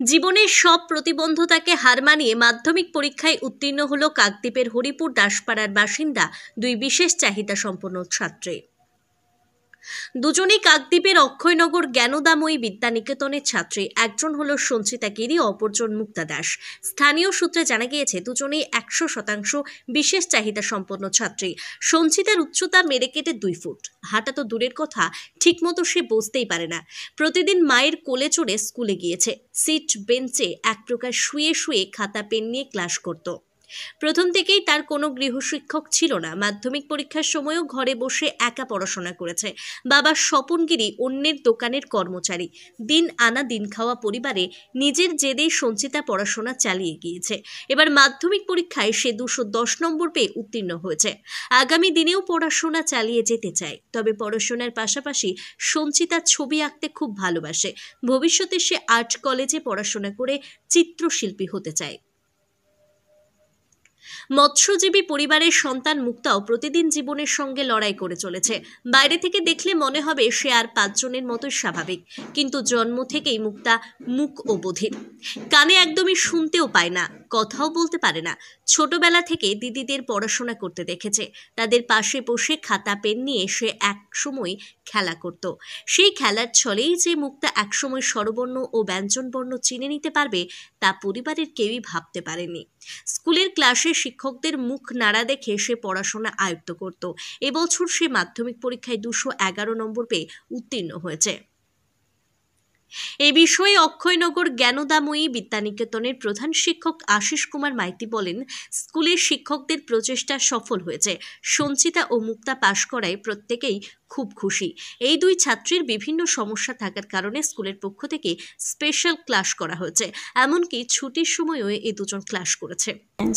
জীবনের সব প্রতিবন্ধতাকে হার মানিয়ে মাধ্যমিক পরীক্ষায় উত্তীর্ণ হলো কাকদ্বীপের হরিপুর দাসপাড়ার বাসিন্দা দুই বিশেষ চাহিদা সম্পন্ন ছাত্রী। দুজনেই কাকদ্বীপের অক্ষয়নগর জ্ঞানদাময়ী বিদ্যানিকেতনের ছাত্রী। একজন হলো সঞ্চিতা গিরি, অপরজন মুক্তা দাস। স্থানীয় সূত্রে জানা গিয়েছে দুজনেই 100% বিশেষ চাহিদা সম্পন্ন ছাত্রী। সঞ্চিতার উচ্চতা মেরে কেটে 2 ফুট, হাঁটা তো দূরের কথা, ঠিকমতো সে বসতেই পারে না। প্রতিদিন মায়ের কোলে চড়ে স্কুলে গিয়েছে। সিট বেঞ্চে এক প্রকার শুয়ে শুয়ে খাতা পেন নিয়ে ক্লাস করত। প্রথম থেকেই তার কোনো গৃহশিক্ষক ছিল না। মাধ্যমিক পরীক্ষার সময়ও ঘরে বসে একা পড়াশোনা করেছে। বাবা স্বপনগিরি অন্যের দোকানের কর্মচারী। দিন আনা দিন খাওয়া পরিবারে নিজের জেদেই সঞ্চিতা পড়াশোনা চালিয়ে গিয়েছে। এবার মাধ্যমিক পরীক্ষায় সে 210 নম্বর পেয়ে উত্তীর্ণ হয়েছে। আগামী দিনেও পড়াশোনা চালিয়ে যেতে চায়। তবে পড়াশোনার পাশাপাশি সঞ্চিতা ছবি আঁকতে খুব ভালোবাসে। ভবিষ্যতে সে আর্ট কলেজে পড়াশোনা করে চিত্রশিল্পী হতে চায়। মৎস্যজীবী পরিবারের সন্তান মুক্তাও প্রতিদিন জীবনের সঙ্গে লড়াই করে চলেছে। বাইরে থেকে দেখলে মনে হবে সে আর 5 জনের মতোই স্বাভাবিক, কিন্তু জন্ম থেকেই মুক্তা মুক ও বধির। কানে একদমই শুনতেও পায় না, কথাও বলতে পারে না। ছোটবেলা থেকে দিদিদের পড়াশোনা করতে দেখেছে। তাদের পাশে বসে খাতা পেন নিয়ে সে একসময় খেলা করত। সেই খেলার ছলেই যে মুক্তা একসময় স্বরবর্ণ ও ব্যঞ্জনবর্ণ চিনে নিতে পারবে তা পরিবারের কেউই ভাবতে পারেনি। স্কুলের ক্লাসে শিক্ষকদের মুখ নাড়া দেখে সে পড়াশোনা আয়ত্ত করত। এবছর সে মাধ্যমিক পরীক্ষায় 211 নম্বর পেয়ে উত্তীর্ণ হয়েছে। এই বিষয়ে অক্ষয়নগর জ্ঞানদাময়ী বিদ্যানিকেতনের প্রধান শিক্ষক আশিস কুমার মাইতি বলেন, স্কুলের শিক্ষকদের প্রচেষ্টা সফল হয়েছে। সঞ্চিতা ও মুক্তা পাশ করায় প্রত্যেকেই খুব খুশি। এই দুই ছাত্রীর বিভিন্ন সমস্যা থাকার কারণে স্কুলের পক্ষ থেকে স্পেশাল ক্লাস করা হয়েছে। এমনকি ছুটির সময়ও এই দুজন ক্লাস করেছে।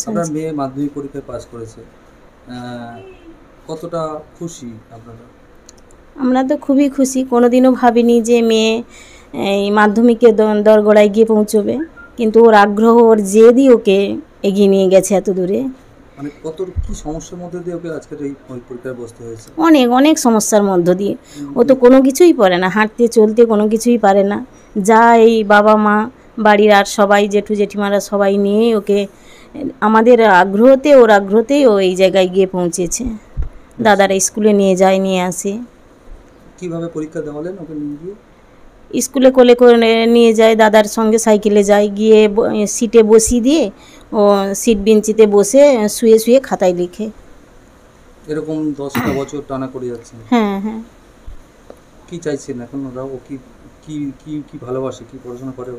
আপনার মেয়ে মাধ্যমিক পরীক্ষায় পাশ করেছে, কতটা খুশি আপনারা? আমরা তো খুবই খুশি। কোনোদিনও ভাবিনি যে মেয়ে এই মাধ্যমিকে দরগড়ায় গিয়ে পৌঁছবে, কিন্তু ওর আগ্রহ, ওর জেদই ওকে এগিয়ে নিয়ে গেছে এত দূরে। মানে কত কি সমস্যার মধ্যে দিয়ে ওকে আজকের এই পরীক্ষায় বসতে হয়েছে? অনেক অনেক সমস্যার মধ্য দিয়ে। ও তো কোনো কিছুই পারে না, হাঁটতে চলতে কোনো কিছুই পারে না। যা এই বাবা মা বাড়ির আর সবাই, জেঠু জেঠিমারা সবাই নিয়ে ওকে, আমাদের আগ্রহতে, ওর আগ্রহতেই ও এই জায়গায় গিয়ে পৌঁছেছে। দাদারা স্কুলে নিয়ে যায়, নিয়ে আসে। কিভাবে পরীক্ষা দেওয়ালেন ওকে নিয়ে গিয়ে? স্কুলে কোলে করে নিয়ে যায়, দাদার সঙ্গে সাইকেলে যায়, গিয়ে সিটে বসিয়ে দিয়ে ও সিট বেঞ্চিতে বসে শুয়ে শুয়ে খাতায় লিখে। এরকম 10টা বছর টানা করে যাচ্ছে? হ্যাঁ হ্যাঁ। কি চাইছেন এখন ওরা? ও কি কি কি কি ভালোবাসে, কি পড়াশোনা করে?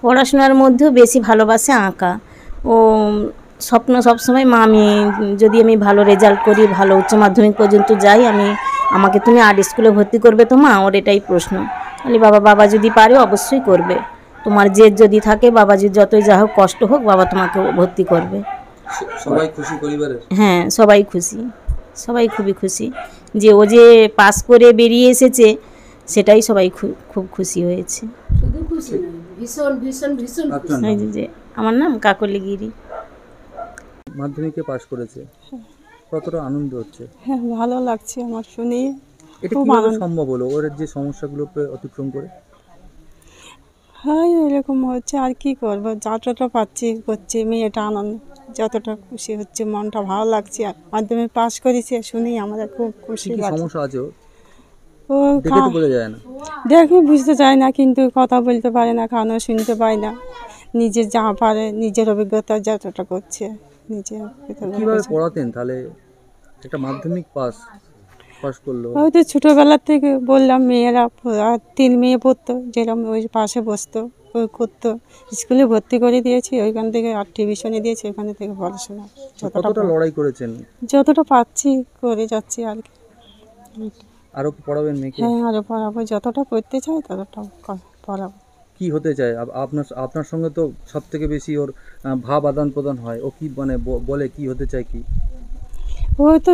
পড়াশোনার মধ্যেও বেশি ভালোবাসে আঁকা। ও স্বপ্ন সবসময়, মা যদি আমি ভালো রেজাল্ট করি, ভালো উচ্চ মাধ্যমিক পর্যন্ত যাই, আমাকে তুমি আর্ট স্কুলে ভর্তি করবে তো মা? ওর এটাই প্রশ্ন। বলি বাবা যদি পারে অবশ্যই করবে। তোমার জেদ যদি থাকে, বাবা যদি যতই যা হোক কষ্ট হোক, বাবা তোমাকে ভর্তি করবে। সবাই খুশি পরিবারের? হ্যাঁ, সবাই খুশি, সবাই খুবই খুশি যে ও যে পাস করে বেরিয়ে এসেছে, সেটাই সবাই খুব খুশি হয়েছে। শুধু খুশি, ভীষণ ভীষণ ভীষণ খুশি। যে আমার নাম কাকলি গিরি। মাধ্যমিকে পাস করেছে, কতটা আনন্দ হচ্ছে? হ্যাঁ, ভালো লাগছে আমার শুনে। এটা কিভাবে সম্ভব হলো ওর যে সমস্যাগুলোকে অতিক্রম করে? হ্যাঁ, এরকম হচ্ছে, আর কি করবো, যতটা পাচ্ছি করছি। মেয়েটা আনন্দ, যতটা খুশি হচ্ছে, মনটা ভালো লাগছে। মাধ্যমিক পাস করেছে শুনেই আমাদের খুব খুশি লাগছে। সমস্যা আছে ও দেখে তো বোঝা যায় না? দেখে বুঝতে চায় না, কিন্তু কথা বলতে পারে না, কানও শুনতে পায় না। নিজে যা পারে, নিজের অভিজ্ঞতা যতটা করছে নিজে। কিভাবে পড়াতেন তাহলে? একটা মাধ্যমিক পাস করলো, হয়তো ছোটোবেলার থেকে বললাম, মেয়েরা 3 মেয়ে পড়তো, যেরকম ওই পাশে বসতো, ওই করতো। স্কুলে ভর্তি করে দিয়েছি, ওইখান থেকে আর টিউশনে দিয়েছি, ওইখান থেকে পড়াশোনা কতটা লড়াই করেছেন? যতটা পাচ্ছি করে যাচ্ছি আর কি। আরো পড়াবেন মেয়েকে? হ্যাঁ, আরো পড়াবো, যতটা পড়তে চাই ততটা পড়াবো। কি হতে চায় আপনার সঙ্গে? তো সব থেকে বেশি ওর ভাব আদান প্রদান হয়। ও কি মানে বলে কি হতে চায়? কি ওই তো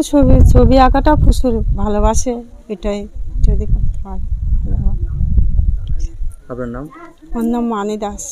ছবি আঁকাটা প্রচুর ভালোবাসে, এটাই যদি করতে পারে ভালো হয়। আপনার নাম? ওর নাম মানি দাস।